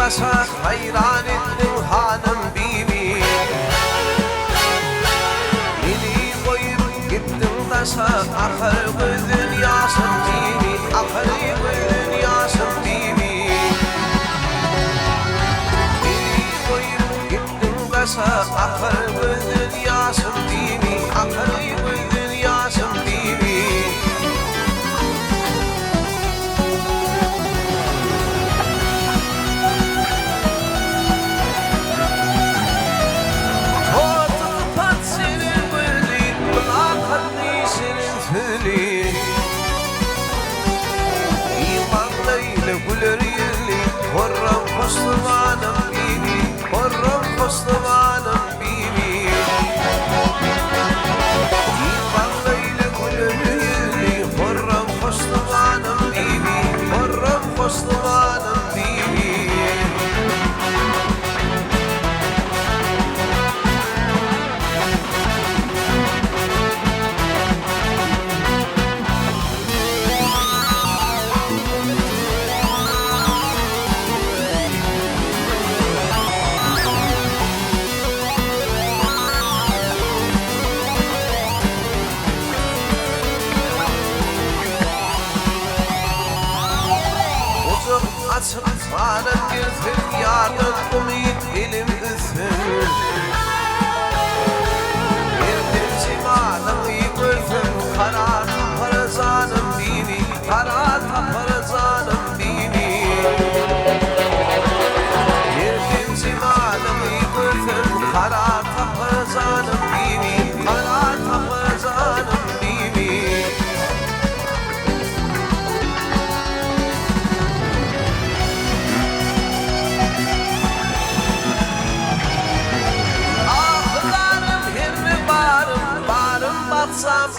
dasa hayran ettim hanım bibi. Beni koyup gittim dasa ahırgı dünyasın bibi, ahırgı dünyasın bibi. Beni koyup gittim dasa ahırgı dünyasın bibi, ahırgı dünyasın bibi. Güler yüzlü Hürrem Müslümanım bibi, Hürrem Müslümanım bibi. İmanlıyla güler yüzlü Hürrem Müslümanım bibi, Hürrem Müslümanım bibi. Açıp varın gözün yarın umut elim üstün. Verdim cimalımı gözüm kara tapar zanım bibi, kara tapar zanım bibi. Verdim cimalımı gözüm kara tapar zanım bibi, kara tapar zanım bibi. Batsam